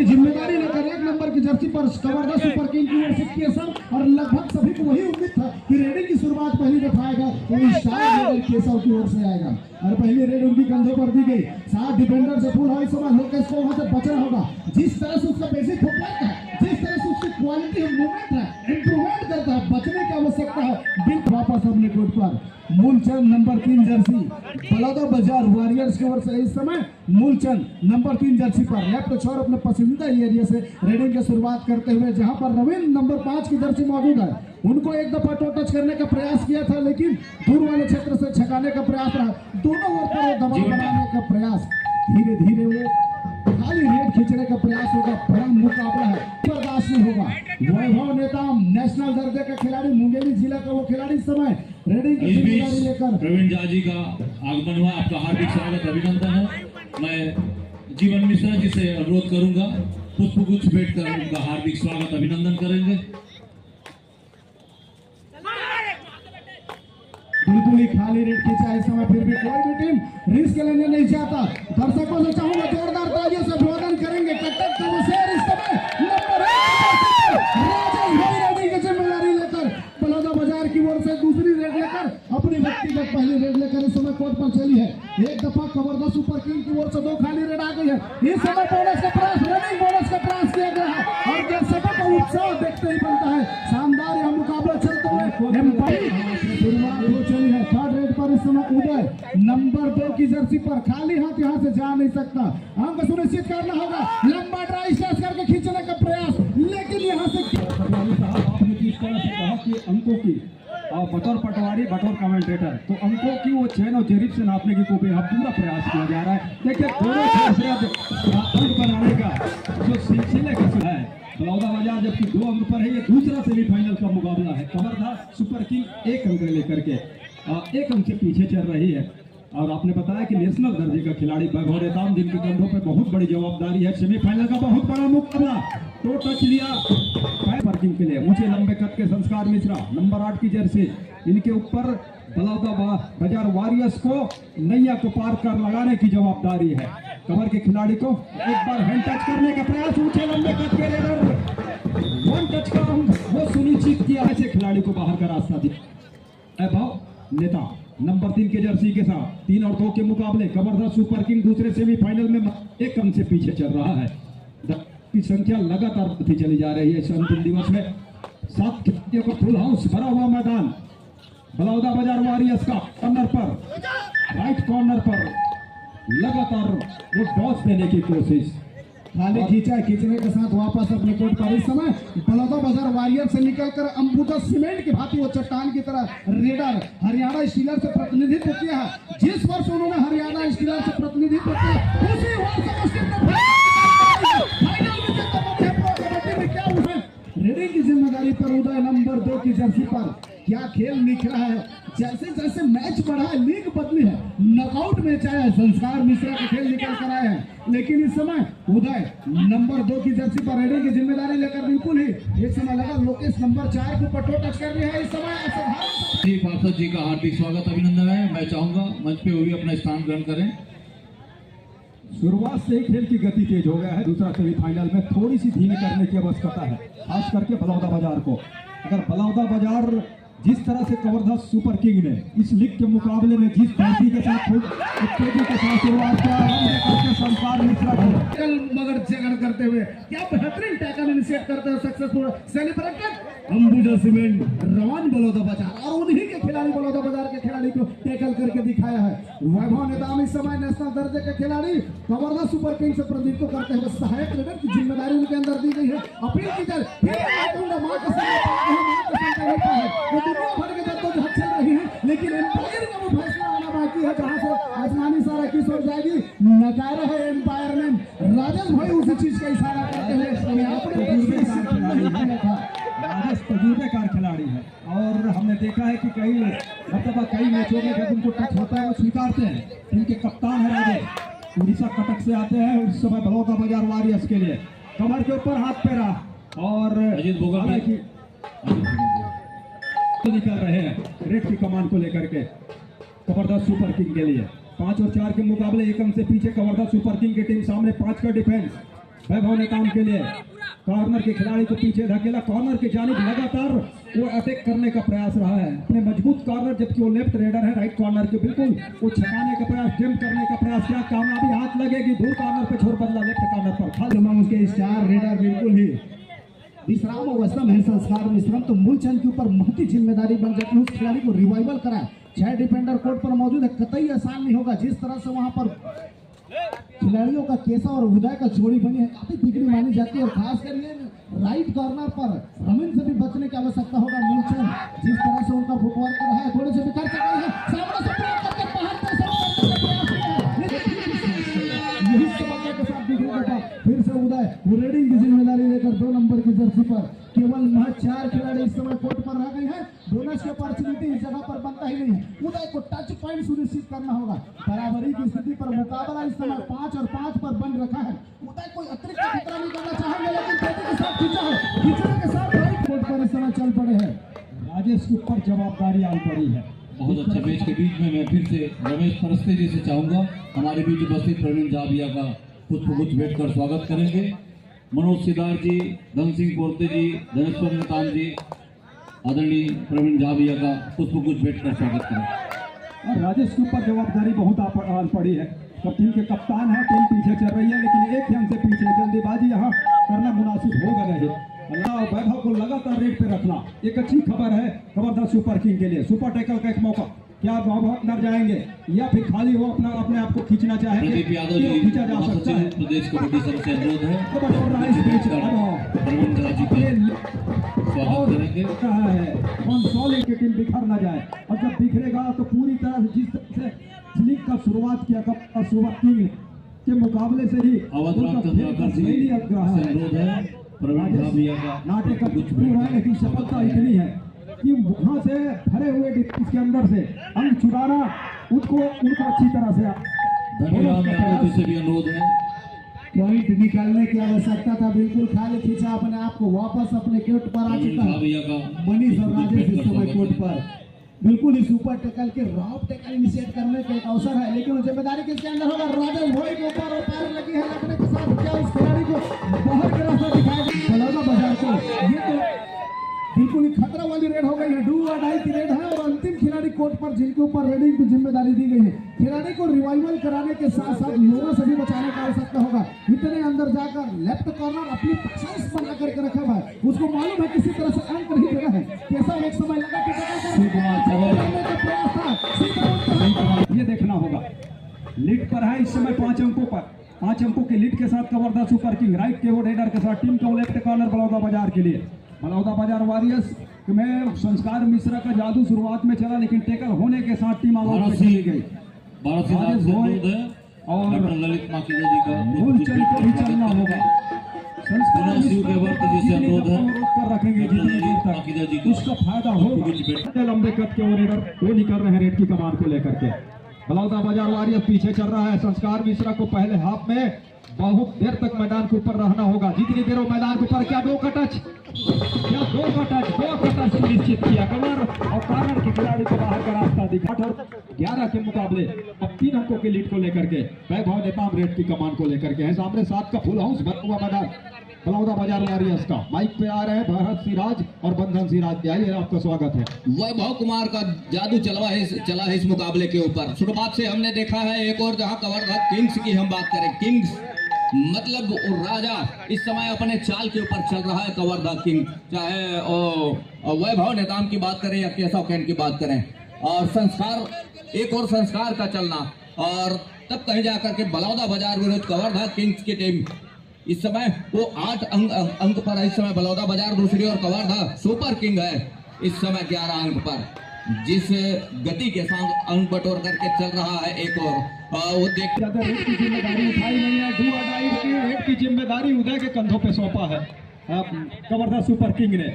जिम्मेदारी लेकर 1 नंबर की जर्सी पर कवर्धा सुपर किंग की ओर से केसव, और लगभग सभी को वही उम्मीद था कि रेडिंग की शुरुआत पहली दफा आएगा तो स्टार रेडर केसव की ओर से आएगा, और पहली रेड उनकी कंधों पर दी गई। 7 डिफेंडर से फुल हाई समय लोकेश को वहां से बचना होगा। जिस तरह से उसका बेसिक फुटवर्क है, जिस तरह से उसकी क्वालिटी ऑफ मूवमेंट है, इंप्रूवमेंट करता है, बचने की आवश्यकता है। बिल वापस अपने कोर्ट पर मूलचंद नंबर 3 जर्सी बलौदा बाजार वॉरियर्स की ओर से इस समय मूलचंद नंबर 3 जर्सी पर लेफ्ट छोर अपने पसंदीदा एरिया से रेडिंग की शुरुआत करते हुए, जहां पर रविंद्र नंबर 5 की जर्सी मौजूद है, उनको एक दफा टच करने का प्रयास किया था, लेकिन दूर वाले क्षेत्र से छकाने का प्रयास रहा। दोनों ओर पर दबाव बनाने का प्रयास, धीरे धीरे वो खाली रेड खींचने का प्रयास होगा। बड़ा मुकाबला है, बर्दाश्त नहीं होगा। वैभव नेताम नेशनल दर्जे का खिलाड़ी, मुंगेली जिला का वो खिलाड़ी समय रेडिंग की जिम्मेदारी लेकर प्रवीण झा जी का आगमन हुआ। आपका हार्दिक स्वागत अभिनंदन है। मैं जीवन मिश्रा जी से अनुरोध करूंगा पुष्पगुच्छ भेंट कर उनका हार्दिक स्वागत अभिनंदन करेंगे। बिल्कुल ही खाली रेड खींचा इस समय, फिर भी कोई भी टीम रिस्क लेने नहीं चाहता। दर्शकों से चाहूंगा जोरदार तालियों से अभिवादन करेंगे। कटक का वो शेर इस समय नंबर 1 राजेश भाई रेडिंग की जिम्मेदारी लेकर बलौदा बाजार की ओर से दूसरी रेड लेकर अपनी व्यक्तिगत पहली रेड लेकर इस समय कोर्ट पर चली है। एक दफा कवर्धा सुपर किंग की ओर से 2 खाली रेड आ गई है। इस समय बोनस का प्रयास, रनिंग बोनस का प्रयास किया गया है, और दर्शकों का उत्साह देखते ही बनता है। शानदार यह मुकाबला चलते हुए शुरुआत हो चली है। 3rd रेड पर इस समय उदय नंबर 2 की जर्सी पर खाली हाथ यहां से जा नहीं सकता, अंक सुनिश्चित करना होगा। लंबा ड्राई स्टैच करके खींचने का प्रयास, लेकिन यहां से इस तरह से कहा कि अंकों की और बतौर पटवारी बतौर कमेंटेटर तो अंकों की वो चैन और जरीब से नापने की पूरा प्रयास किया जा रहा है। देखिए दोनों अंक बनाने का जो सिलसिले का है, बलौदा बाजार जबकि 2 अंक पर है, ये दूसरा सेमीफाइनल का मुकाबला है। कवर्धा सुपर किंग 1 अंक लेकर के 1 अंक से पीछे चल रही है, और आपने बताया कि नेशनल दर्जे का खिलाड़ी वैभव नेताम, जिनके कंधों पर बहुत बड़ी जवाबदारी है। सेमीफाइनल का बहुत बड़ा मुकाबला, तो टच लिया पार्किंग के लिए ऊंचे लंबे कद के संस्कार मिश्रा नंबर 8 की जर्सी, इनके ऊपर बलौदा बाजार वॉरियर्स को नैया को पार कर लगाने की जवाबदारी है। कवर के खिलाड़ी को एक बार हैंड टच करने का प्रयास, ऊंचे लंबे कद के रेडर 1 टच का वो सुनिश्चित किया, ऐसे खिलाड़ी को बाहर का रास्ता दिया। वैभव नेता नंबर 3 के जर्सी के साथ 3 और 2 के मुकाबले कवर्धा सुपर किंग दूसरे सेमीफाइनल में 1 अंक से पीछे चल रहा है। की संख्या लगातार बढ़ती चली जा रही है। इस अंतिम दिवस में 7 खिलाड़ियों का फुल हाउस भरा हुआ मैदान। बलौदा बाजार वॉरियर्स का कॉर्नर पर, राइट कॉर्नर पर लगातार वो डॉस देने की कोशिश, खाली खींचा, खींचने के साथ वापस अपने कोर्ट पर। इस समय बलौदा बाजार वॉरियर से निकलकर अंबुजा सीमेंट की भांति वो चट्टान की तरह रेडर हरियाणा स्टीलर से प्रतिनिधित्व किया है। जिस वर्ष उन्होंने हरियाणा स्टीलर से प्रतिनिधित्व किया, उसी वर्ष रेडिंग की जिम्मेदारी पर उदय नंबर 2 की जर्सी पर क्या खेल निखरा है। जैसे जैसे मैच बढ़ा है, लीग बदली है, नॉकआउट मैच आया है, संस्कार मिश्रा का खेल निकल कर आए हैं, लेकिन इस समय उदय नंबर 2 की जर्सी पर रेडिंग की जिम्मेदारी लेकर बिल्कुल ही एक समय लगा लोकेश नंबर 4 को पटो टच कर रही है। इस समय पार्षद जी का हार्दिक स्वागत अभिनंदन है। मैं चाहूंगा मंच पे वो भी अपना स्थान ग्रहण करें। शुरुआत से ही खेल की गति तेज हो गया है। दूसरा सेमीफाइनल में थोड़ी सी धीमी करने की आवश्यकता है, खास करके बलौदा बाजार को। अगर बलौदा बाजार जिस तरह से कवर्धा सुपर किंग ने इस लीग के मुकाबले में जिस तेजी के साथ शुरुआत किया, संस्कार मिश्रा मगर जगड़ करते हुए क्या बेहतरीन टैकल इनिशिएट करते हुए सक्सेसफुल सेलिब्रेटेड अंबुजा सीमेंट रवान बलौदा बाजार, और उन्हीं के खिलाड़ी बलौदा बाजार के खिलाड़ी को टैकल करके दिखाया है। वैभव नेताम इस समय नेशनल दर्जे के खिलाड़ी कवर्धा सुपर किंग से प्रतिनिधित्व करते हुए सहायक रेडर की जिम्मेदारी उनके अंदर दी गई है। अपील की जाए चल रही है, लेकिन एम्पायर का वो फैसला आना बाकी है, जहां से आसमानी सारा किस ओर जाएगी। नकारा है एम्पायर ने, राजेश भाई उसी चीज का इशारा करते हुए राजेश तजुर्बेकार खिलाड़ी है, और हमने देखा है कि कई मैचों में जब उनको टच होता है वो स्वीकारते हैं। इनके कप्तान है राजेश, उड़ीसा कटक से आते हैं इस समय बलौदा बाजार वॉरियर्स के लिए। कमर के ऊपर हाथ फेरा और निकल रहे हैं रेड की कमान को लेकर के कवर्धा सुपर किंग के लिए। 5 और 4 के मुकाबले 1 अंक से पीछे कवर्धा सुपर किंग की टीम, सामने 5 का डिफेंस। वैभव नेताम के लिए कॉर्नर के खिलाड़ी को पीछे धकेला, कॉर्नर के जानिब लगातार वो अटैक करने का प्रयास रहा है अपने मजबूत कॉर्नर, जबकि वो लेफ्ट रेडर है राइट कॉर्नर के, बिल्कुल वो छकाने का प्रयास, जंप करने का प्रयास किया, कामयाबी हाथ लगेगी, दूर कॉर्नर पे छोड़ बदला लेफ्ट कॉर्नर पर खाली। तमाम उसके स्टार रेडर बिल्कुल ही विश्राम अवस्था में है। संस्कार मिश्रम तो मूलचंद के ऊपर महती जिम्मेदारी बन जाती है उस खिलाड़ी को रिवाइवल कराए। 6 डिफेंडर कोर्ट पर मौजूद है, कतई आसान नहीं होगा। जिस तरह से वहां पर खिलाड़ियों का केसा और उदय का जोड़ी बनी है, काफी बिगड़ी मानी जाती है। और खासकर ये राइट कॉर्नर पर रमीन से भी बचने की आवश्यकता होगा। मूलचंद जिस तरह से उनका फुटवर्क रहा है, थोड़े से बिखर चुके हैं, सामने से प्रयोग करके बाहर पे सब करने का प्रयास किया है। यही समझने के साथ दिखने का फिर से उदय वो रेडिंग की जिम्मेदारी लेकर 2 नंबर की जर्सी पर केवल महज 4 खिलाड़ी इस समय कोर्ट पर रह गए हैं। बोनस की अपॉर्चुनिटी इस जगह पर बनता ही नहीं। उदय को टच पॉइंट सुनिश्चित करना होगा। बराबरी की स्थिति पर मुकाबला इस समय 5 और 5 पर बन रखा है। उदय कोई अतिरिक्त खतरा नहीं करना चाहेंगे, लेकिन तेजी के साथ खींचा है, खींचने के साथ राइट कोर्ट पर इस समय चल पड़े हैं। राजेश के ऊपर जवाबदारी आ पड़ी है। बहुत अच्छे मैच के बीच में मैं फिर से रमेश परस्ते जी से चाहूंगा हमारे बीच उपस्थित प्रवीण झाबिया का पुष्पगुच्छ भेंट कर स्वागत करेंगे। मनोज सिद्धार्थ जी, धन सिंह पोर्ते जी, धनेश्वर नेताम जी, आदरणीय प्रवीण झाबिया का पुष्पगुच्छ भेंट कर स्वागत करें। और राजेश के ऊपर जवाबदारी बहुत आ पड़ी है। तो टीम के कप्तान है, टीम पीछे चल रही है, लेकिन एक हम से पीछे जल्दीबाजी यहाँ करना मुनासिब होगा नहीं। अल्लाह वैभव को लगातार रेट पे रखना एक अच्छी खबर है खबरदार सुपर किंग के लिए। सुपर टैकल का एक मौका, क्या वैभव अंदर जाएंगे या फिर खाली वो अपने आप को खींचना चाहेंगे, प्रदीप यादव जी, खींचा जा सकता है। प्रदेश कबड्डी संघ से अनुरोध है खबर पड़ रहा है इस बीच प्रवीण झा जी का स्वागत करेंगे। की टीम बिखर ना जाए, और जब बिखरेगा तो पूरी तरह से जिस तरह से लीग का शुरुआत किया कब सुपर किंग के मुकाबले से ही अवध राम चंद्राकर जी से अनुरोध है प्रवीण झाबिया का नाटक का कुछ पूरा है, लेकिन सफलता इतनी है कि वहां से भरे हुए डिफेंस के अंदर से अंक छुड़ाना उनको अच्छी तरह से धन्यवाद यादव जी से भी अनुरोध है। पॉइंट निकालने की आवश्यकता था, बिल्कुल खाली खींचा, अपने आप को वापस अपने कोर्ट पर आ चुका है। मनीष और राजेश इस समय कोर्ट पर बिल्कुल ही सुपर टैकल के रॉप टैकल इनिशिएट करने का एक अवसर है, लेकिन जिम्मेदारी किसके अंदर होगा? राजेश भोई के ऊपर, और पैर लगी है लगने के साथ क्या उस खिलाड़ी को बाहर का रास्ता दिखाएगा बलौदा बाजार को? ये तो बिल्कुल ही खतरा वाली रेड हो गई है, डू और डाई की रेड है। और अंतिम खिलाड़ी कोर्ट पर जिनके ऊपर रेडिंग की जिम्मेदारी दी गई है, खिलाड़ी को रिवाइवल कराने के साथ साथ लोगों से भी बचाने की आवश्यकता होगा। इतने अंदर जाकर लेफ्ट कॉर्नर अपनी प्रेजेंस बना करके रखा हुआ है, उसको मालूम है किसी तरह से अंक नहीं देना है। कैसा एक समय लगा कि ये देखना होगा। लीड पर है इस समय 5 अंकों पर, 5 अंकों के लीड के साथ कवर्धा सुपर किंग राइट के वो रेडर के साथ टीम को लेफ्ट कॉर्नर बलौदा बाजार के लिए। बलौदा बाजार वॉरियर्स में संस्कार मिश्रा का जादू शुरुआत में चला, लेकिन टेकल होने के साथ टीम आगे चली गई। और ललित माखीजा जी का मूलचंद को भी चलना होगा। संस्कार रखेंगे जितनी देर तक उसका फायदा होगा। लंबे कद के वो रेडर वो निकल रहे हैं रेड की कमान को लेकर के। बलौदा बाजार वॉरियर्स पीछे चल रहा है। संस्कार मिश्रा को पहले हाफ में बहुत देर तक मैदान के ऊपर रहना होगा। जितनी देर वो मैदान के ऊपर, क्या 2 का टच सुनिश्चित किया कमर और कॉर्नर के खिलाड़ी को बाहर का रास्ता दिखा। 11 के मुकाबले अब 3 अंकों के लीड को लेकर के वैभव नेताम रेड की कमान को लेकर के है। सामने 7 का फुल हाउस भरा हुआ मैदान बलौदा बाजार वॉरियर्स का। माइक पे आ रहे हैं भरत सिराज और बंधन सिराज। आइए, आपका स्वागत है। वैभव कुमार का जादू चला है इस मुकाबले के ऊपर। शुरुआत से हमने देखा है एक और जहां कवर्धा किंग्स की हम बात करें, किंग्स मतलब राजा इस समय अपने चाल के ऊपर चल रहा है कवर्धा किंग, चाहे वैभव नेताम की बात करें या केशव कैन की बात करें। और संस्कार, एक और संस्कार का चलना, और तब कहीं जाकर के बलौदा बाजार विरुद्ध कवर्धा किंग्स की टीम इस समय वो 8 अंक पर है। इस समय बलौदा बाजार दूसरी और कवर्धा सुपर किंग है इस समय 11 अंक पर। जिस गति के साथ अंक बटोर करके चल रहा है एक और वो देख रेड की जिम्मेदारी उठाई नहीं है। डू और डाई की रेड की जिम्मेदारी उदय के कंधों पे सौंपा है कवर्धा सुपर किंग ने।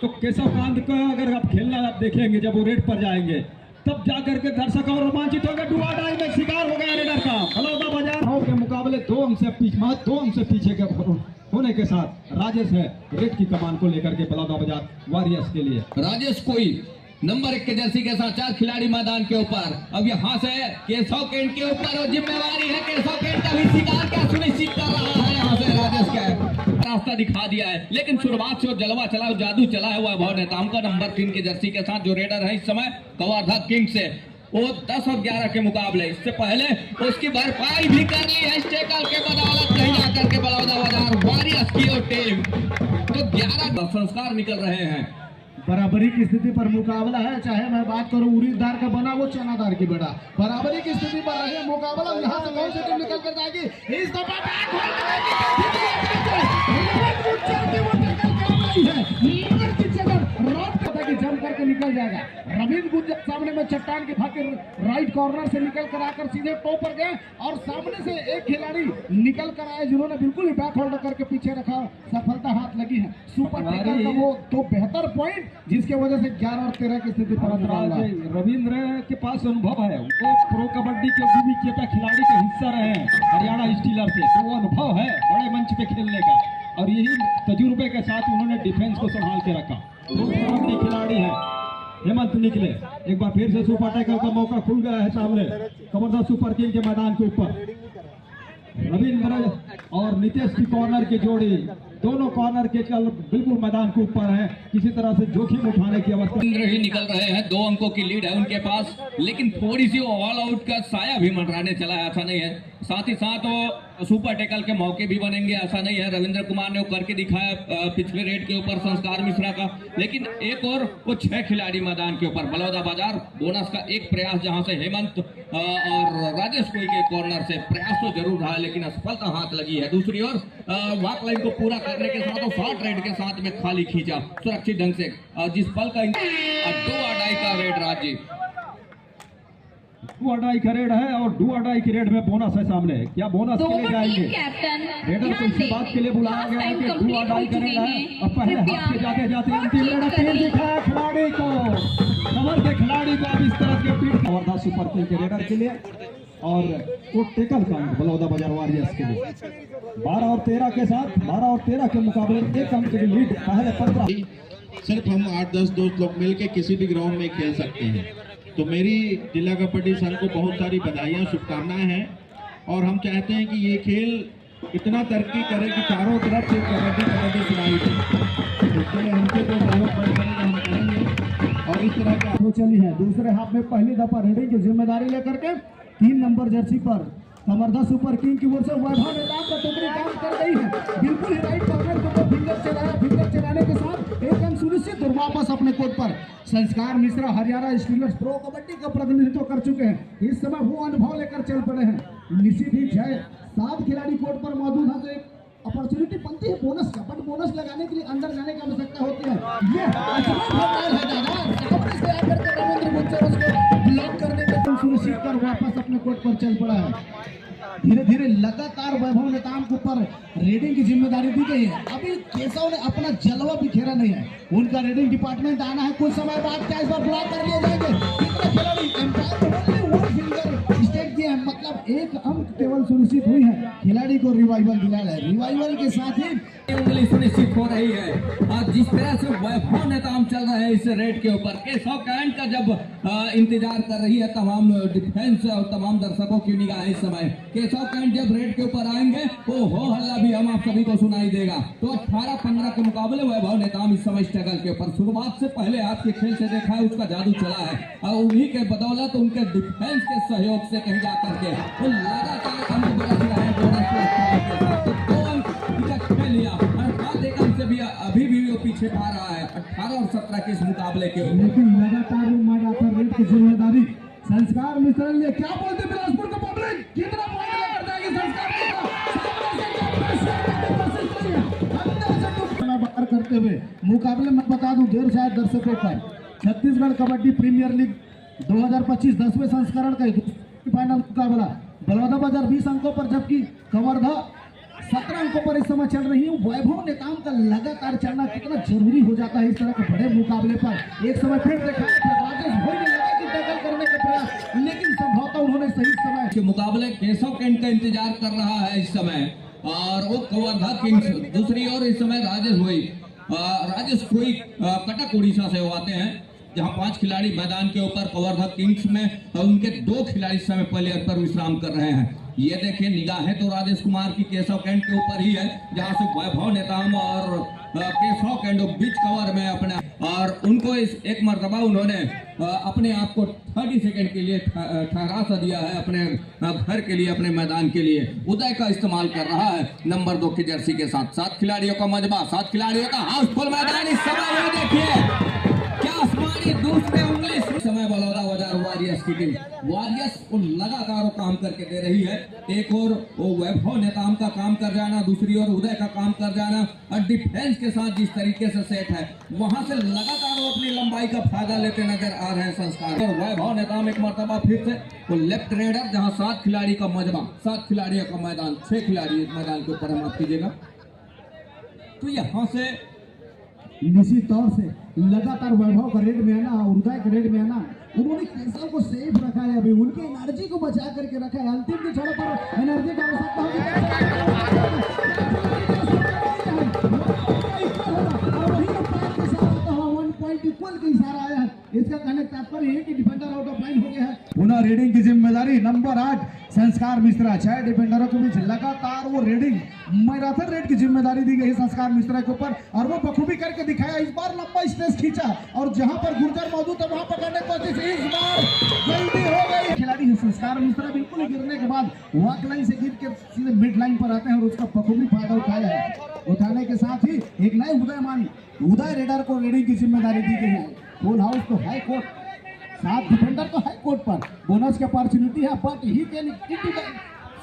तो केशव कांत का अगर आप खेलना आप देखेंगे, जब वो रेड पर जाएंगे तब जाकर के दर्शक और रोमांचित होंगे। डू और डाई में शिकार हो गया रेडर का। बलौदा बाजार के मुकाबले 2 अंक से पीछे के होने के साथ राजेश है रेड की कमान को लेकर के बलौदा बाजार वॉरियर्स के लिए। राजेश कोई नंबर 1 के जर्सी के साथ 4 खिलाड़ी मैदान के ऊपर। अब यहाँ से केशव केंट के ऊपर और जिम्मेवारी है केशव केंट का भी शिकार क्या सुनिश्चित कर रहा है यहाँ से राजेश रास्ता दिखा दिया है, लेकिन शुरुआत से वो जलवा चला, जादू चला है वैभव नेताम का नंबर 3 की जर्सी के साथ, जो रेडर है इस समय कवर्धा किंग्स से। वो 10 और 11 के मुकाबले इससे पहले उसकी भरपाई भी कर ली है स्टेकल के बदौलत, कहीं जाकर के बलौदा बाजार वॉरियर्स की और टीम तो 11 संस्कार निकल रहे हैं। बराबरी की स्थिति पर मुकाबला है, चाहे मैं बात करूं उड़ीदार का बना वो चनादार की बड़ा, बराबरी की स्थिति पर रहे मुकाबला। यहाँ से कौन सी टीम निकल कर जाएगी इस दफा जम करके निकल जाएगा। रविंद्र गुंजर सामने में चट्टान के भाग राइट कॉर्नर से निकल कर आकर सीधे टॉप पर गए और सामने से एक खिलाड़ी निकल कर आए जिन्होंने बिल्कुल ही बैक होल्डर करके पीछे रखा, सफलता हाथ लगी है। सुपर टेकर का वो तो बेहतर पॉइंट जिसके वजह से 11 और 13 की स्थिति पर रविंद्र के पास अनुभव है, वो प्रो कबड्डी के विजेता खिलाड़ी के हिस्सा रहे हैं हरियाणा स्टीलर से, तो वो अनुभव है बड़े मंच पे खेलने का और यही तजुर्बे के साथ उन्होंने डिफेंस को संभाल के रखा। कबड्डी खिलाड़ी है हेमंत निकले, एक बार फिर से सुपर टाइगर का मौका खुल गया है सामने कवर्धा सुपर किंग के मैदान के ऊपर। रविंद्र और नितेश की कॉर्नर की जोड़ी, दोनों कॉर्नर के चल बिल्कुल मैदान के ऊपर है, किसी तरह से जोखिम उठाने की अवस्था ही निकल रहे हैं। 2 अंकों की लीड है उनके पास, लेकिन थोड़ी सी ऑल आउट का साया भी मंडराने चला है, ऐसा नहीं है। साथ ही साथ वो सुपर टेकल के मौके भी बनेंगे, ऐसा नहीं है। रविंद्र कुमार ने वो करके दिखाया पिछले रेड के ऊपर संस्कार मिश्रा का, लेकिन एक और वो 6 खिलाड़ी मैदान के ऊपर बलौदा बाजार बोनस का एक प्रयास जहां से हेमंत और राजेश कोई के कॉर्नर से प्रयास तो जरूर रहा, लेकिन असफलता हाथ लगी है। दूसरी ओर वॉक लाइन को पूरा करने के साथ शॉर्ट रेड के साथ में खाली खींचा सुरक्षित ढंग से, जिस पल का 2 अढ़ाई का रेड राज्य 2 अढ़ाई का रेड है और 2 अढ़ाई की रेड में बोनस है सामने। क्या बोनस के लिए जाएंगे? रेडर को इसी बात के लिए बुलाया गया है कि 2 अढ़ाई का रेड है और पहले हाथ से जाते जाते अंतिम रेड तीर दिखाया खिलाड़ी को, कमर के खिलाड़ी को अब इस तरह के पीठ कवर्धा सुपर किंग के रेडर के लिए और वो टेकल का अंक बलौदा बाजार वॉरियर्स के लिए 12 और 13 के साथ 12 और 13 के मुकाबले 1 अंक की लीड पहले 15। सिर्फ हम 8-10 दोस्त लोग मिलके किसी भी ग्राउंड में खेल सकते हैं, तो मेरी जिला कबड्डी संघ को बहुत सारी बधाइयाँ शुभकामनाएं हैं और हम चाहते हैं कि ये खेल इतना तरक्की करे कि चारों तरफ से कबड्डी सुनाई दे। इसके लिए हमसे तो बहुत बड़े हम करेंगे और इस तरह का चली है। दूसरे हाफ में पहली दफा रेडिंग की जिम्मेदारी लेकर के 3 नंबर जर्सी पर कवर्धा सुपर किंग की ओर से वैभव नेताम का टुकड़ी काम कर रही है, बिल्कुल ही राइट कॉर्नर के ऊपर फिंगर चलाया, फिंगर चलाने के साथ 1 अंक सुनिश्चित और वापस अपने कोर्ट पर। संस्कार मिश्रा हरियाणा स्टीलर्स प्रो कबड्डी का प्रतिनिधित्व कर चुके हैं, इस समय वो अनुभव लेकर चल पड़े हैं। निश्चित ही 7 खिलाड़ी कोर्ट पर मौजूद है, तो एक अपॉर्चुनिटी बनती है बोनस का, बट बोनस लगाने के लिए अंदर जाने की आवश्यकता होती है। ये रविंद्र गुंजर उसको ब्लॉक करने के सुनिश्चित कर वापस अपने कोर्ट पर चल पड़ा है। धीरे धीरे लगातार वैभव नेताम के ऊपर रेडिंग की जिम्मेदारी दी गई है। अभी केशव ने अपना जलवा बिखेरा नहीं है, उनका रेडिंग डिपार्टमेंट आना है कुछ समय बाद। क्या इस बार ब्लॉक कर लिए जाएंगे? मतलब 1 अंक केवल सुनिश्चित हुई है, खिलाड़ी को रिवाइवल दिलाया है। रिवाइवल के साथ ही उंगली सुनिश्चित हो रही है। और जिस तरह से वैभव नेताम चल रहे हैं इस रेड के ऊपर, केशव कैंट का जब इंतजार कर रही है तमाम डिफेंस और तमाम दर्शकों की निगाह इस समय, केशव कैंट जब रेड के ऊपर आएंगे तो हो हल्ला भी हम आप सभी को सुनाई देगा। तो 18-15 के मुकाबले वैभव नेताम इस समय स्ट्रगल के ऊपर, शुरुआत से पहले आपके खेल से देखा है उसका जादू चला है और उन्हीं के बदौलत उनके डिफेंस के सहयोग से कहीं जाकर के वो लगातार अंक बरस रहे हैं। 2 अंक खेल लिया, अर्थात 1 अंक से भी अभी भी वो पीछे पा रहा है 18 और 17 के इस मुकाबले के ऊपर। लेकिन लगातार रेड की जिम्मेदारी संस्कार मिश्रा ने। क्या बोलते बिलासपुर का पब्लिक, कितना पॉइंट लेकर जाएगी संस्कार बाहर करते हुए मुकाबले में बता दूं देर शायद दर्शकों पर छत्तीसगढ़ कबड्डी प्रीमियर लीग 2025 10वें संस्करण का फाइनल मुकाबला बलौदा बाजार 20 अंकों पर, जबकि कवर्धा 17 अंकों पर इस समय चल रही है। वैभव नेताम का लगातार चलना कितना जरूरी हो जाता है इस तरह के बड़े मुकाबले पर। एक समय फिर देखा राजेश भाई ने लगा कि टैकल करने का प्रयास, लेकिन संभवतः उन्होंने सही समय के मुकाबले केशव कैंट का इंतजार कर रहा है इस समय और वो कवर्धा किंग्स। दूसरी ओर इस समय राजेश कोई कटक उड़ीसा से आते हैं, जहां 5 खिलाड़ी मैदान के ऊपर कवर्धा किंग्स में उनके 2 खिलाड़ी इस समय प्लेयर पर विश्राम कर रहे हैं। ये देखिए निगाहें तो राजेश कुमार की केशव कैंट के ऊपर ही है, जहां से वैभव नेताम और केशव कैंट बीच कवर में अपने और उनको इस एक मर्तबा उन्होंने अपने आप को 30 सेकंड के लिए ठहरा सा दिया है अपने घर के लिए, अपने मैदान के लिए। उदय का इस्तेमाल कर रहा है नंबर 2 की जर्सी के साथ। 7 खिलाड़ियों का मजबा, 7 खिलाड़ियों का हाउसफुल मैदान इस समय। ये देखिए क्या आसमानी दूसरे उंगली इस समय बलौदा बाजार वॉरियर्स की टीम, वॉरियर्स को लगातार काम करके दे रही है। एक और वो वैभव नेताम का काम कर जाना, दूसरी ओर उदय का काम कर जाना, और डिफेंस के साथ जिस तरीके से सेट है वहां से लगातार वो अपनी लंबाई का फायदा लेते नजर आ रहे हैं संस्कार। और वैभव नेताम एक मर्तबा फिर से वो लेफ्ट रेडर, जहां 7 खिलाड़ी का मजबा, 7 खिलाड़ियों का मैदान, 6 खिलाड़ी इस मैदान के ऊपर, माफ कीजिएगा। तो यहाँ से निश्चित तौर से लगातार वैभव का रेड में आना और उदय के रेड में आना, उन्होंने केशव को सेफ रखा है, अभी उनकी एनर्जी को बचा करके रखा है। अंतिम की क्षणों पर एनर्जी का आवश्यकता होगी। इशारा आया है, इसका कहने का तात्पर्य है कि डिफेंडर आउट ऑफ लाइन हो गया है। पुनः रेडिंग की जिम्मेदारी नंबर 8 संस्कार मिश्रा। 6 डिफेंडरों के बीच लगातार वो रेडिंग मैराथन रेड की जिम्मेदारी दी गई संस्कार मिश्रा के ऊपर, और वो बखूबी करके दिखाया। इस बार लंबा स्ट्रेस खींचा और जहां पर गुर्जर मौजूद है वहां पकड़ने की कोशिश, इस बार जल्दी हो गई। खिलाड़ी है संस्कार मिश्रा, बिल्कुल ही गिरने के बाद वॉक लाइन से गिर के सीधे मिड लाइन पर आते हैं और उसका बखूबी फायदा उठाया है। उठाने के साथ ही एक नए उदयमान उदय रेडर को रेडिंग की जिम्मेदारी दी गई है। फुल हाउस तो हाई कोर्ट, 7 डिफेंडर तो हाई कोर्ट पर, बोनस की अपॉर्चुनिटी है, but he can into the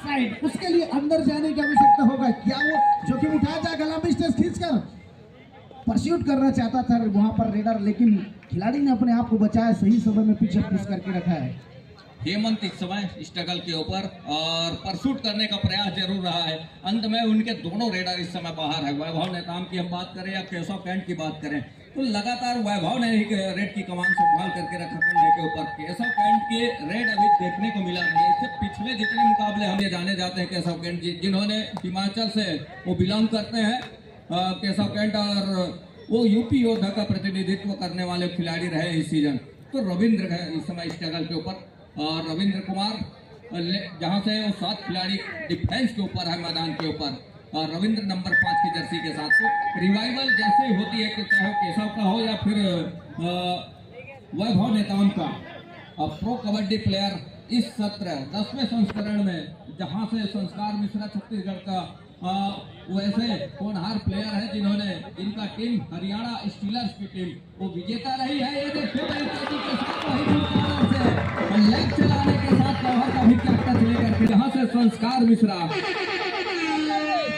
side, उसके लिए अंदर जाने की आवश्यकता होगा। क्या वो जोखिम उठाया जाएगा? लंबी स्टेज खींचकर परस्यूट करना चाहता था वहां पर रेडर, लेकिन खिलाड़ी ने अपने आप को बचाया, सही समय में पीछे पुश करके रखा है। हेमंत इस समय स्ट्रगल के ऊपर और परसूट करने का प्रयास जरूर रहा है। अंत में उनके दोनों रेडर इस समय बाहर है। वैभव नेताम की हम बात करें या केशव कैंट की बात करें, तो लगातार वैभव ने ही रेड की कमान संभाल करके रखा कंधे के ऊपर। केशव कैंट के रेड अभी देखने को मिला नहीं है। इससे पिछले जितने मुकाबले हम ये जाने जाते हैं केशव कैंट जी, जिन्होंने हिमाचल से वो बिलोंग करते हैं, केशव कैंट, और वो यूपी योद्धा का प्रतिनिधित्व करने वाले खिलाड़ी रहे इस सीजन। तो रविंद्र है इस समय स्ट्रगल के ऊपर, और रविंद्र कुमार जहां से वो 7 खिलाड़ी डिफेंस के ऊपर है मैदान के ऊपर, और रविंद्र नंबर 5 की जर्सी के साथ। तो रिवाइवल जैसे ही होती है कि चाहे केशव का हो या फिर वैभव नेताम का, प्रो कबड्डी प्लेयर इस सत्र 10वें संस्करण में, जहां से संस्कार मिश्रा छत्तीसगढ़ का वैसे होनहार प्लेयर है जिन्होंने, जिनका टीम हरियाणा स्टीलर्स की टीम वो विजेता रही है। ये देखिए बड़ी तेजी के साथ वही से लेग चलाने के साथ कवर का भी टच लेकर के, जहां से संस्कार मिश्रा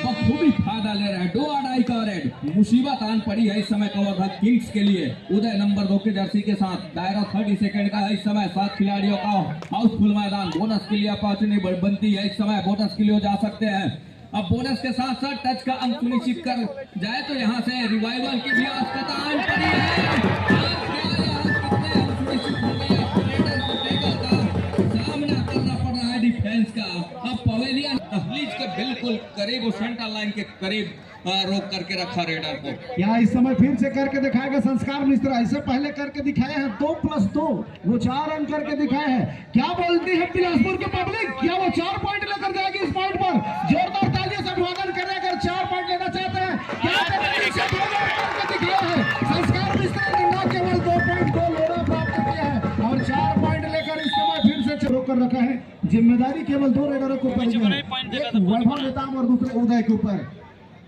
बखूबी फायदा ले रहा है। 2 अढ़ाई का रेड मुसीबत आन पड़ी है इस समय कवर किंग्स के लिए। उदय नंबर 2 की जर्सी के साथ, दायरा 30 सेकंड का है इस समय। 7 खिलाड़ियों का हाउसफुल मैदान, बोनस के लिए अपॉर्चुनिटी बनती है इस समय, बोनस के लिए जा सकते हैं। अब बोनस के साथ साथ टच का अंक सुनिश्चित कर जाए तो यहाँ से रिवाइवल की भी आवश्यकता आन पड़ी है। सामना करना पड़ रहा है डिफेंस का। अब पवेलियन दहलीज के बिल्कुल करीब, सेंटर लाइन के करीब रोक करके रखा रेडर को। क्या इस समय फिर से करके दिखाएगा संस्कार मिश्रा? इससे पहले करके दिखाए हैं 2+2, वो 4 रन करके दिखाए हैं। क्या बोलती है बिलासपुर की पब्लिक? क्या वो 4 पॉइंट लेकर जाएगी इस पॉइंट पर? जोरदार तालियों से अभिवादन करें अगर 4 पॉइंट लेना चाहते हैं। क्या करके दिखाया है संस्कार मिश्रा ने? न केवल 2 पॉइंट, 2 लोड़ा प्राप्त किया है और 4 पॉइंट लेकर इस समय फिर से रोक कर रखा है। जिम्मेदारी केवल 2 रेडरों के ऊपर, वैभव नेताम और दूसरे उदय के ऊपर।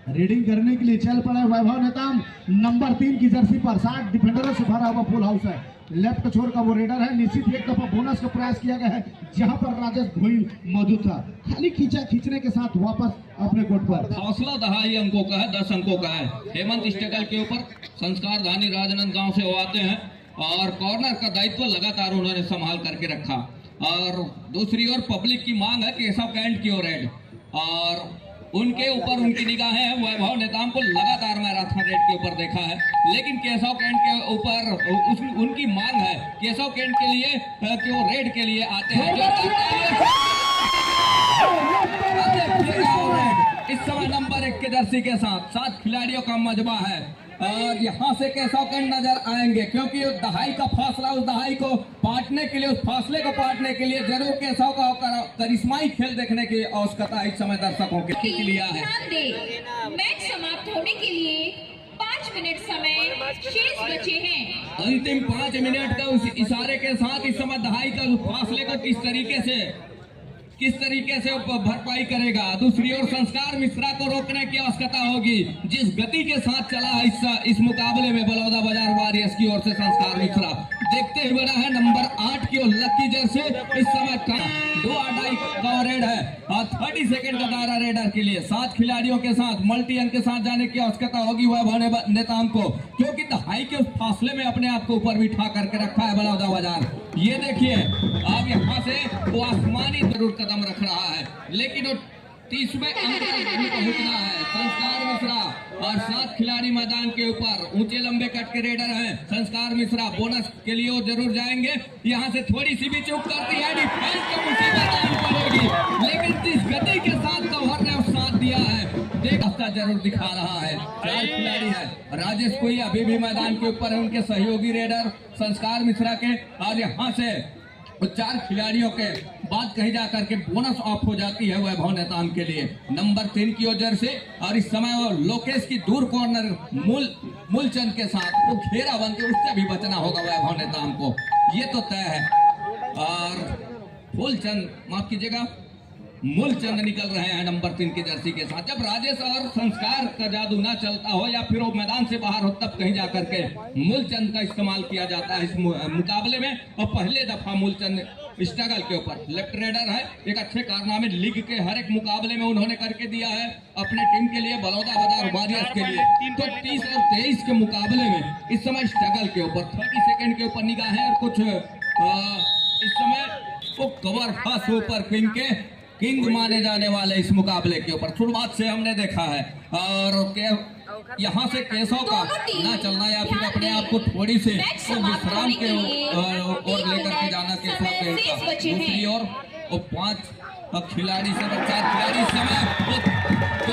रीडिंग करने के लिए चल पड़ा है वैभव नेताम नंबर 3 की जर्सी पर। 7 डिफेंडरों से भरा हुआ फुल हाउस है। लेफ्ट छोर का वो रेडर है। निश्चित एक दफा बोनस का प्रयास किया गया है जहां पर राजेश भोई मौजूद था। खाली खींचने के साथ वापस अपने कोर्ट पर। हौसला 10 अंकों का है, 10 अंकों का है। हेमंत स्टेगल के ऊपर संस्कार धानी राजनांदगांव से वो आते हैं और कॉर्नर का दायित्व लगातार उन्होंने संभाल करके रखा। और दूसरी ओर पब्लिक की मांग है केशव कैंट की ओर रेड, और उनके ऊपर उनकी निगाहें हैं। वैभव नेताम को लगातार मैराथन रेड के ऊपर देखा है, लेकिन केशव कैंट के ऊपर उनकी मांग है केशव कैंट के लिए कि वो रेड के लिए आते हैं। इस समय नंबर 1 के जर्सी के साथ 7 खिलाड़ियों का मजबा है। और यहाँ से केशवगंज नजर आएंगे, क्योंकि उस दहाई का फासला, उस दहाई को पाटने के लिए, उस फासले को पाटने के लिए जरूर केशव का करिश्माई खेल देखने की आवश्यकता इस समय दर्शकों के खींच लिया है। ध्यान दें, मैच समाप्त होने के लिए 5 मिनट समय शेष बचे हैं। अंतिम 5 मिनट का उस इशारे के साथ इस समय दहाई का फासले को किस तरीके से भरपाई करेगा। दूसरी ओर संस्कार मिश्रा को रोकने की आवश्यकता होगी। जिस गति के साथ चला है इस मुकाबले में बलौदा बाजार वॉरियर्स की ओर से संस्कार मिश्रा, देखते हुए रहा है नंबर 8 की ओर लक्की जर्सी। इस समय का 2 अडाई का रेड है और 30 सेकंड का दायरा रेडर के लिए 7 खिलाड़ियों के साथ मल्टी अंक के साथ जाने की आवश्यकता होगी वैभव नेताम को, क्योंकि दहाई के उस फासले में अपने आप को ऊपर बिठा करके रखा है बलौदा बाजार। ये देखिए अब यहाँ से वो आसमानी जरूर कदम रख रहा है, लेकिन वो 30वें अंक तक भी पहुंचना है। संस्कार मिश्रा और 7 खिलाड़ी मैदान के ऊपर ऊंचे लंबे कट के रेडर हैं। संस्कार मिश्रा बोनस के लिए वो जरूर जाएंगे। यहाँ से थोड़ी सी भी चूक करती है डिफेंस का मुसीबत आनी पड़ेगी, लेकिन जिस गति के साथ कवर ने साथ दिया है देखता जरूर दिखा रहा है। 4 खिलाड़ी है, राजेश कोई अभी भी मैदान के ऊपर है, उनके सहयोगी रेडर संस्कार मिश्रा के। और यहाँ से 4 खिलाड़ियों के बाद कहीं जाकर के बोनस ऑफ हो जाती है वैभव नेताम के लिए नंबर 3 की वजह से। और इस समय वो लोकेश की दूर कॉर्नर मूलचंद के साथ वो घेरा बन के उससे भी बचना होगा वैभव नेताम को, ये तो तय है। और फूलचंद, माफ कीजिएगा, मूलचंद निकल रहे हैं नंबर 3 की जर्सी के साथ। जब राजेश और संस्कार का जादू ना चलता हो या फिर वो मैदान से बाहर हो, तब कहीं जाकर के मूलचंद का इस्तेमाल किया जाता है इस मुकाबले में। और पहले दफा मूलचंद स्ट्रगल के ऊपर लेफ्ट रेडर है, एक अच्छे कारनामे लीग के हर एक मुकाबले में उन्होंने करके दिया है अपने टीम के लिए, बलौदा बाजार वॉरियर्स के लिए। तो 30 और 23 के मुकाबले में इस समय स्ट्रगल के ऊपर 30 सेकंड के ऊपर निगाहें और कुछ इस समय वो कवर खास ऊपर किंग माने जाने वाले इस मुकाबले के ऊपर शुरुआत से हमने देखा है। और यहाँ से केशव का ना चलना या फिर अपने आप को थोड़ी से विश्राम के ओर लेकर के जाना केशव का। दूसरी ओर वो 5 खिलाड़ी से 4 खिलाड़ी इस समय तो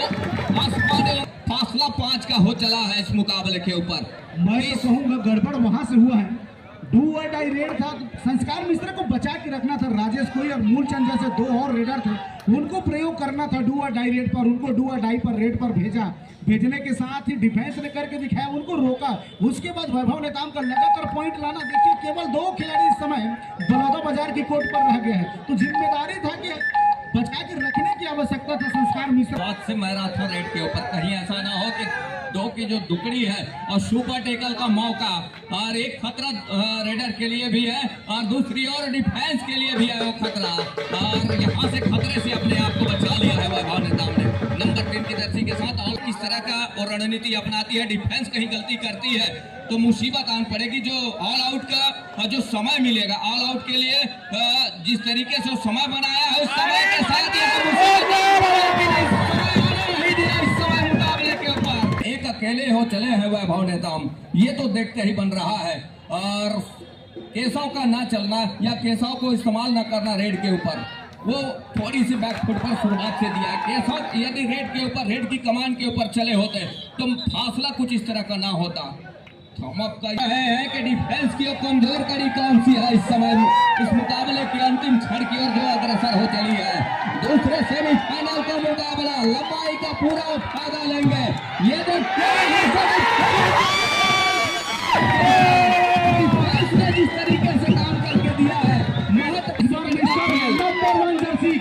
आसमानी फासला 5 का हो चला है इस मुकाबले के ऊपर। मैं तो कहूँगा गड़बड़ वहां से हुआ है। डू और डाई रेड था, संस्कार मिश्रा को बचा के रखना था। राजेश कोई और मूलचंद जैसे 2 और रेडर थे, उनको प्रयोग करना था डू और डाई रेड पर। उनको डू और डाई पर रेड पर भेजा, भेजने के साथ ही डिफेंस ने करके दिखाया, उनको रोका। उसके बाद वैभव नेताम का लगातार पॉइंट लाना। देखिए केवल 2 खिलाड़ी इस समय बलौदा बाजार की कोर्ट पर रह गए हैं, तो जिम्मेदारी था कि बचा के रखने की आवश्यकता था संस्कार मिश्रा। बात से मैराथन रेड के ऊपर कहीं ऐसा ना हो कि 2 की जो दुकड़ी है और सुपर टेकल का मौका, और एक खतरा रेडर के लिए भी है और दूसरी ओर डिफेंस के लिए भी है वो खतरा। और यहाँ से खतरे से अपने आप को बचा लिया है वैभव नेताम ने नंबर 3 की जर्सी के साथ। और किस तरह का और रणनीति अपनाती है, डिफेंस कहीं गलती करती है तो मुसीबत आन पड़ेगी। जो ऑल आउट का जो समय मिलेगा, ऑल आउट के लिए जिस तरीके से समय बनाया है उस समय के साथ इस समय मुकाबले के ऊपर एक अकेले हो चले हैं वैभव नेताम, ये तो देखते ही बन रहा है। और केशव का ना चलना या केशव को इस्तेमाल ना करना रेड के ऊपर, वो थोड़ी सी बैक फुट पर शुरुआत से दिया है। केशव यदि रेड के ऊपर, रेड की कमान के ऊपर चले होते तो फासला कुछ इस तरह का ना होता। थमक का है कि डिफेंस की कमजोर कड़ी कौन सी है इस समय इस मुकाबले की अंतिम क्षण की ओर जो अग्रसर हो चली है। दूसरे सेमीफाइनल का मुकाबला, लंबाई का पूरा फायदा लेंगे। ये डिफेंस ने जिस तरीके से काम करके दिया है, नंबर 1 जर्सी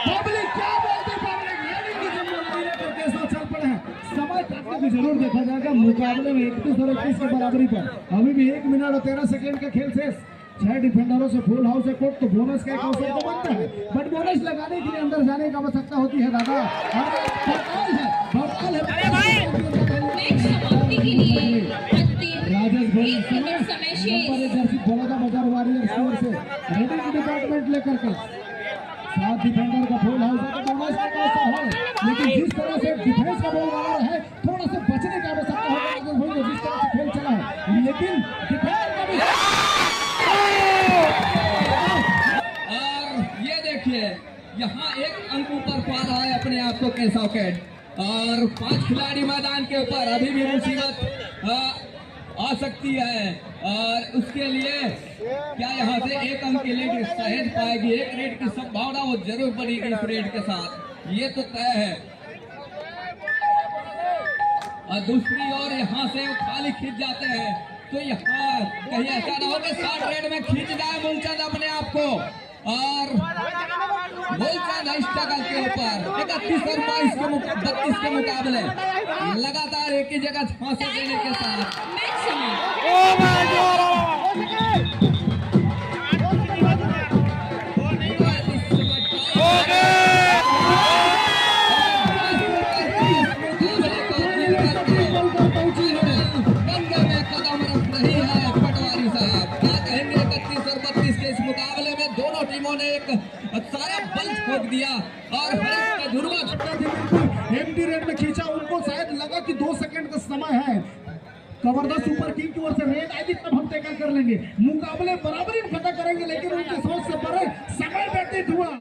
पब्लिक क्या बोलती, पब्लिक रेडी की जिम्मेदारी लेकर केशव चल पड़े हैं। समय तक भी जरूर देखा जाएगा मुकाबले में 31 और 31 के बराबरी पर। अभी भी 1 मिनट और 13 सेकंड का खेल शेष। 6 डिफेंडरों से फुल हाउस है कोर्ट, तो बोनस का एक अवसर तो बनता है, बट बोनस लगाने के लिए अंदर जाने की आवश्यकता होती है दादा। राजेश भाई नंबर 1 जर्सी बलौदा बाजार वॉरियर्स की ओर से रेडिंग डिपार्टमेंट लेकर के 7 डिफेंडर का फुल हाउस है, तो बोनस का अवसर है। लेकिन जिस तरह से डिफेंस का बॉल आ रहा है, थोड़ा सा बचने की आवश्यकता होगी राजेश भाई को, जिस तरह से खेल चला है। लेकिन डिफेंडर का भी और ये देखिए यहाँ 1 अंक ऊपर पा रहा है अपने आप को केशव कैट। और 5 खिलाड़ी मैदान के ऊपर, अभी भी मुसीबत आ सकती है और उसके लिए क्या यहाँ से एक अंक की लीड सहेज पाएगी? एक रेड की संभावना वो जरूर बनेगी इस रेड के साथ, ये तो तय है। और दूसरी ओर यहाँ से वो खाली खींच जाते हैं, तो यहाँ कहीं ऐसा ना हो कि 60 रेड में खींच जाए मूलचंद अपने आप को। और मूलचंद स्ट्रगल के ऊपर 31 और 32 के मुकाबले लगातार एक ही जगह फांसे देने के साथ कदम रख रही है पटवारी साहब। क्या कहेंगे 31 और 32 के इस मुकाबले में? दोनों टीमों ने एक सारा बल ठोक दिया और हर्ष के ध्रुव एमडी रेड में खींचा, उनको शायद लगा कि 2 सेकंड का समय है। कवर्धा सुपर किंग की ओर से रेड आई तब हम तय कर लेंगे, मुकाबले बराबरी में खड़ा करेंगे, लेकिन उनके सोच से बड़े समय व्यतीत हुआ।